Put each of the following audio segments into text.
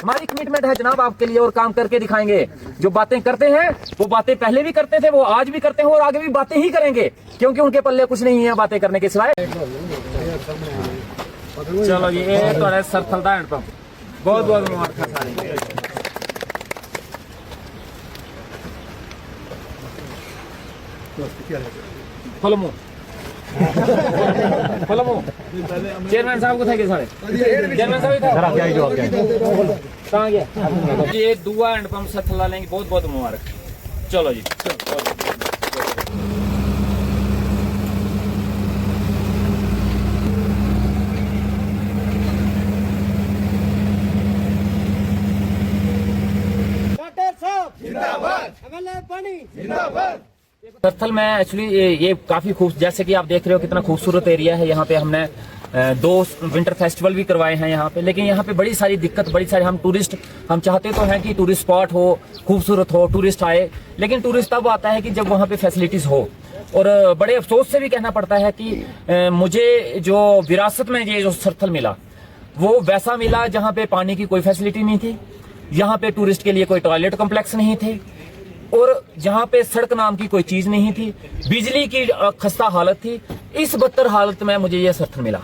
हमारी कमिटमेंट है जनाब आपके लिए और काम करके दिखाएंगे। जो बातें करते हैं वो बातें पहले भी करते थे, वो आज भी करते हैं और आगे भी बातें ही करेंगे, क्योंकि उनके पल्ले कुछ नहीं है बातें करने के सिवाय। चलो ये तो सरथल दा हैंड पंप, बहुत बहुत मुबारक सारे। फलमो फलमो चेयरमैन साहब को थे कि सारे चेयरमैन साहब कहाँ गया? ये दुआ हैंड पंप सरथल लेंगे, बहुत बहुत मुबारक। चलो जी सरथल में एक्चुअली ये काफी खूब, जैसे कि आप देख रहे हो कितना खूबसूरत एरिया है। यहाँ पे हमने 2 विंटर फेस्टिवल भी करवाए हैं यहाँ पे, लेकिन यहाँ पे बड़ी सारी दिक्कत, बड़ी सारी हम चाहते तो हैं कि टूरिस्ट स्पॉट हो, खूबसूरत हो, टूरिस्ट आए, लेकिन टूरिस्ट तब आता है कि जब वहाँ पे फैसिलिटीज हो। और बड़े अफसोस से भी कहना पड़ता है कि मुझे जो विरासत में ये जो सरथल मिला वो वैसा मिला जहाँ पे पानी की कोई फैसिलिटी नहीं थी, यहाँ पे टूरिस्ट के लिए कोई टॉयलेट कॉम्प्लेक्स नहीं थे, और जहाँ पे सड़क नाम की कोई चीज नहीं थी, बिजली की खस्ता हालत थी। इस बदतर हालत में मुझे यह सरथल मिला,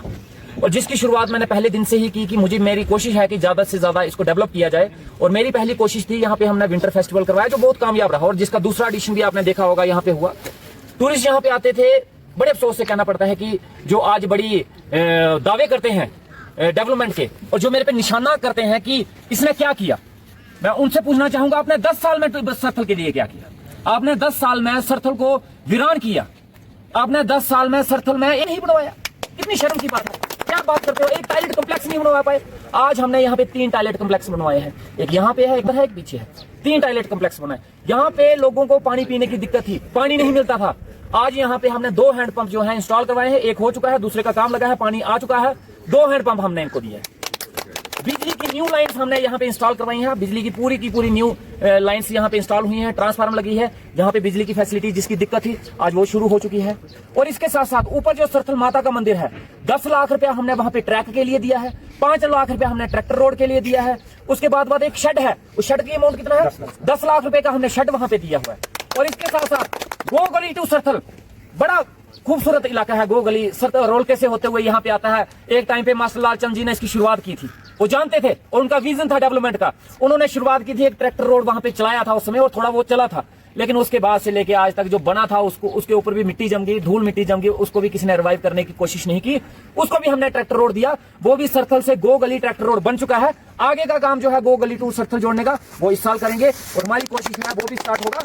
और जिसकी शुरुआत मैंने पहले दिन से ही की कि मुझे, मेरी कोशिश है कि ज्यादा से ज्यादा इसको डेवलप किया जाए। और मेरी पहली कोशिश थी, यहाँ पे हमने विंटर फेस्टिवल करवाया जो बहुत कामयाब रहा, और जिसका दूसरा एडिशन भी आपने देखा होगा यहाँ पे हुआ। टूरिस्ट यहाँ पे आते थे, बड़े अफसोस से कहना पड़ता है कि जो आज बड़ी दावे करते हैं डेवलपमेंट के, और जो मेरे पे निशाना करते हैं कि इसने क्या किया, मैं उनसे पूछना चाहूंगा आपने 10 साल में सरथल के लिए क्या किया? आपने 10 साल में सरथल को वीरान किया, आपने 10 साल में सरथल में ये नहीं बनवाया। कितनी शर्म की बात है, क्या बात करते हो? एक टॉयलेट कॉम्प्लेक्स नहीं बनवा पाए। आज हमने यहाँ पे 3 टॉयलेट कॉम्प्लेक्स बनवाए हैं, एक यहाँ पे है, एक है, एक पीछे है। 3 टॉयलेट कॉम्प्लेक्स बनाए। यहाँ पे लोगों को पानी पीने की दिक्कत थी, पानी नहीं मिलता था। आज यहाँ पे हमने 2 हैंडपंप जो है इंस्टॉल करवाए हैं, एक हो चुका है, दूसरे का काम लगा है, पानी आ चुका है। 2 हैंडपंप हमने इनको दिए हैं। बिजली की न्यू लाइंस हमने यहाँ पे इंस्टॉल करवाई हैं, बिजली की पूरी न्यू लाइंस यहाँ पे इंस्टॉल हुई हैं, ट्रांसफार्मर लगी है। जहाँ पे बिजली की फैसिलिटी जिसकी दिक्कत थी आज वो शुरू हो चुकी है। और इसके साथ साथ ऊपर जो सरथल माता का मंदिर है, 10 लाख रुपया हमने वहां पे ट्रैक के लिए दिया है, 5 लाख रुपया हमने ट्रैक्टर रोड के लिए दिया है। उसके बाद एक शेड है, उस शेड की अमाउंट कितना है? 10 लाख रुपए का हमने शेड वहां पे दिया हुआ है। और इसके साथ साथ गो गली टू सरथल, बड़ा खूबसूरत इलाका है। गो गली सरथल रोल कैसे होते हुए यहाँ पे आता है। एक टाइम पे मास्टर लाल चंद जी ने इसकी शुरुआत की थी, वो जानते थे और उनका विजन था डेवलपमेंट का। उन्होंने शुरुआत की थी, एक ट्रैक्टर रोड वहां पे चलाया था उस समय, और थोड़ा वो चला था, लेकिन उसके बाद से लेके आज तक जो बना था उसके ऊपर भी मिट्टी जम गई, धूल मिट्टी जम गई, उसको भी किसी ने रिवाइव करने की कोशिश नहीं की। उसको भी हमने ट्रैक्टर रोड दिया, वो भी सरथल से गो गली ट्रैक्टर रोड बन चुका है। आगे का काम जो है गो गली टू सरथल जोड़ने का, वो इस साल करेंगे, और हमारी कोशिश है वो भी स्टार्ट होगा।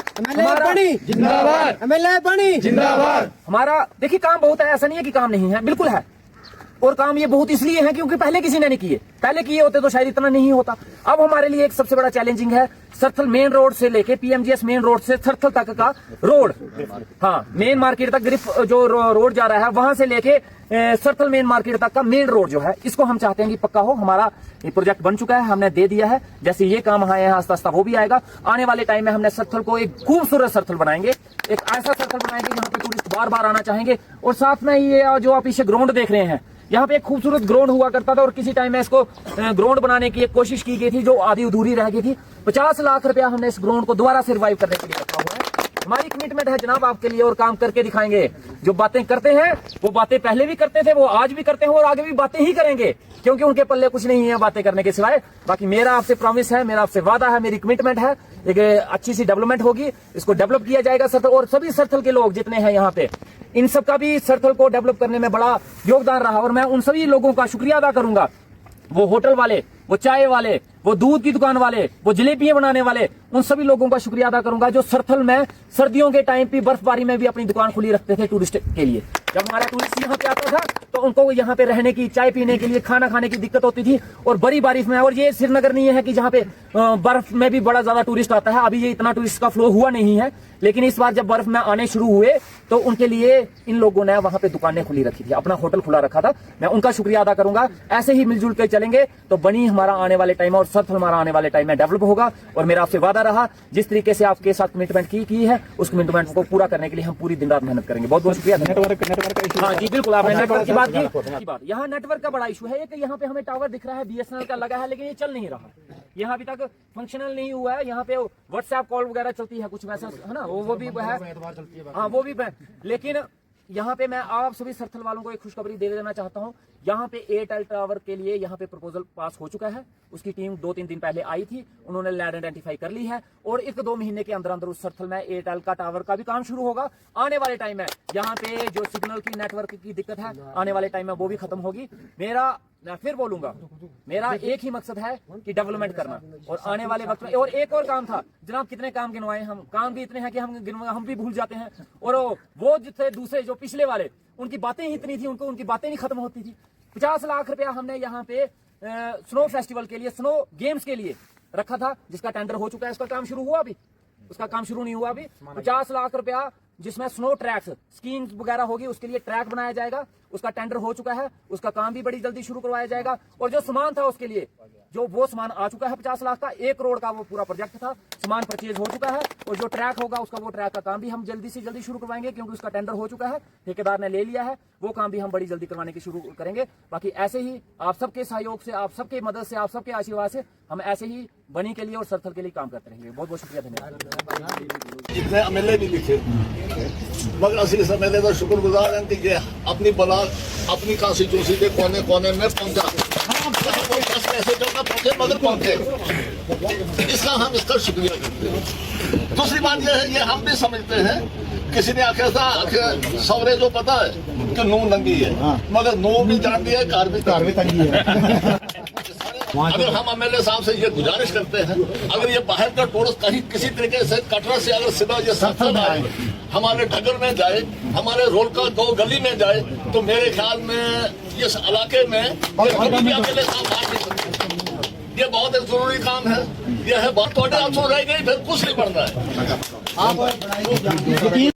हमारा देखिए काम बहुत है, ऐसा नहीं है कि काम नहीं है, बिल्कुल है। और काम ये बहुत इसलिए है क्योंकि पहले किसी ने नहीं किए, पहले किए होते तो शायद इतना नहीं होता। अब हमारे लिए एक सबसे बड़ा चैलेंजिंग है सरथल मेन रोड से लेके पीएमजीएस मेन रोड से सरथल तक का रोड, हाँ मेन मार्केट तक ग्रिप जो रोड जा रहा है वहां से लेके सरथल मेन मार्केट तक का मेन रोड जो है, इसको हम चाहते हैं कि पक्का हो। हमारा ये प्रोजेक्ट बन चुका है, हमने दे दिया है। जैसे ये काम आए हैं आस्ता आस्ता वो भी आएगा। आने वाले टाइम में हमने सरथल को एक खूबसूरत सरथल बनाएंगे, एक ऐसा सरथल बनाएंगे जहाँ पे टूरिस्ट बार बार आना चाहेंगे। और साथ में ये जो आप पीछे ग्राउंड देख रहे हैं, यहाँ पे एक खूबसूरत ग्राउंड हुआ करता था, और किसी टाइम में इसको ग्राउंड बनाने की एक कोशिश की गई थी जो आधी अधूरी रह गई थी। 50 लाख रुपया हमने इस ग्राउंड को दोबारा से रिवाइव करने के लिए रखा हुआ है। हमारी कमिटमेंट है जनाब आपके लिए और काम करके दिखाएंगे। जो बातें करते हैं वो बातें पहले भी करते थे, वो आज भी करते हैं और आगे भी बातें ही करेंगे, क्योंकि उनके पल्ले कुछ नहीं है बातें करने के सिवाय। बाकी मेरा आपसे प्रॉमिस है, मेरा आपसे वादा है, मेरी कमिटमेंट है, एक अच्छी सी डेवलपमेंट होगी, इसको डेवलप किया जाएगा सरथल। और सभी सरथल के लोग जितने हैं यहाँ पे, इन सब का भी सरथल को डेवलप करने में बड़ा योगदान रहा, और मैं उन सभी लोगों का शुक्रिया अदा करूंगा। वो होटल वाले, वो चाय वाले, वो दूध की दुकान वाले, वो जलेबियां बनाने वाले, उन सभी लोगों का शुक्रिया अदा करूंगा जो सरथल में सर्दियों के टाइम पे बर्फबारी में भी अपनी दुकान खुली रखते थे टूरिस्ट के लिए। जब हमारा टूरिस्ट यहाँ पे आता था तो उनको यहाँ पे रहने की, चाय पीने के लिए, खाना खाने की दिक्कत होती थी। और बड़ी बारिश में, और ये श्रीनगर नहीं है कि जहाँ पे बर्फ में भी बड़ा ज्यादा टूरिस्ट आता है, अभी ये इतना टूरिस्ट का फ्लो हुआ नहीं है, लेकिन इस बार जब बर्फ में आने शुरू हुए तो उनके लिए इन लोगों ने वहां पे दुकानें खुली रखी थी, अपना होटल खुला रखा था। मैं उनका शुक्रिया अदा करूंगा। ऐसे ही मिलजुल कर चलेंगे तो बनी हमारा आने वाले टाइम और सरथल हमारा आने वाले टाइम में डेवलप होगा। और मेरा आपसे वादा रहा, जिस तरीके से आपके साथ कमिटमेंट की है उस कमिटमेंट को पूरा करने के लिए हम पूरी दिन रात मेहनत करेंगे। बहुत बहुत शुक्रिया। नेटवर्क हाँ जी बिल्कुल, आपने नेटवर्क की बात की। यहाँ नेटवर्क का बड़ा इशू है कि यहाँ पे हमें टावर दिख रहा है BSNL का लगा है, लेकिन ये चल नहीं रहा। यहाँ अभी तक फंक्शनल नहीं हुआ है। यहाँ पे व्हाट्सएप कॉल वगैरह चलती है, कुछ वैसा है ना, वो भी है, हाँ वो भी है। लेकिन यहाँ पे मैं आप सभी सरथल वालों को एक खुशखबरी दे देना चाहता हूँ। यहाँ पे एयरटेल टावर के लिए यहाँ पे प्रपोजल पास हो चुका है। उसकी टीम 2-3 दिन पहले आई थी, उन्होंने लैंड आइडेंटिफाई कर ली है और 1-2 महीने के अंदर अंदर उस सरथल में एयरटेल का टावर का भी काम शुरू होगा। आने वाले टाइम में यहाँ पे जो सिग्नल की नेटवर्क की दिक्कत है, आने वाले टाइम में वो भी खत्म होगी। मैं फिर बोलूंगा, मेरा एक ही मकसद है कि डेवलपमेंट करना। और आने वाले वक्त में और एक और काम था जनाब, कितने काम गिनवाए हम, काम भी इतने हैं कि हम भी भूल जाते हैं। और वो जितने दूसरे जो पिछले वाले, उनकी बातें ही इतनी थी, उनकी बातें नहीं खत्म होती थी। 50 लाख रुपया हमने यहाँ पे स्नो फेस्टिवल के लिए, स्नो गेम्स के लिए रखा था, जिसका टेंडर हो चुका है। उसका काम शुरू हुआ, अभी उसका काम शुरू नहीं हुआ। अभी 50 लाख रुपया जिसमें स्नो ट्रैक्स, स्कीइंग वगैरह होगी, उसके लिए ट्रैक बनाया जाएगा, उसका टेंडर हो चुका है। उसका काम भी बड़ी जल्दी शुरू करवाया जाएगा। और जो सामान था उसके लिए, जो वो सामान आ चुका है 50 लाख का, 1 करोड़ का वो पूरा प्रोजेक्ट था, सामान परचेज हो चुका है। और जो ट्रैक होगा उसका, वो ट्रैक का काम भी हम जल्दी से जल्दी शुरू करवाएंगे, क्योंकि उसका टेंडर हो चुका है, ठेकेदार ने ले लिया है। वो काम भी हम बड़ी जल्दी करवाने की शुरू करेंगे। बाकी ऐसे ही आप सबके सहयोग से, आप सबके मदद से, आप सबके आशीर्वाद से हम ऐसे ही बनी के लिए और सरथल के लिए काम करते रहेंगे। बहुत बहुत शुक्रिया, धन्यवाद। इतने एमएलए भी दिखे, मगर असली एमएलए का शुक्रगुजार हैं कि ये अपनी बला अपनी कॉन्स्टिट्यूंसी के कोने कोने में पहुंचा। ऐसे जगह पहुंचे मगर पहुंचे, इसका शुक्रिया करते हैं। दूसरी बात यह है, ये हम भी समझते हैं, किसी ने आखिर था सवरे जो पता है कि नूह नंगी है, मगर नूह भी जानती है, कार भी तंगी है। अगर हम एमएलए साहब से ये गुजारिश करते हैं, अगर ये बाहर का टूरिस्ट कहीं किसी तरीके से कटरा से अगर सीधा ये सरथल आए, हमारे ढगर में जाए, हमारे रोड का 2 गली में जाए, तो मेरे ख्याल में इस इलाके में एमएलए साहब आ नहीं सकते। ये बहुत एक जरूरी काम है। यह है बहुत, रह गई, फिर कुछ नहीं बढ़ रहा है।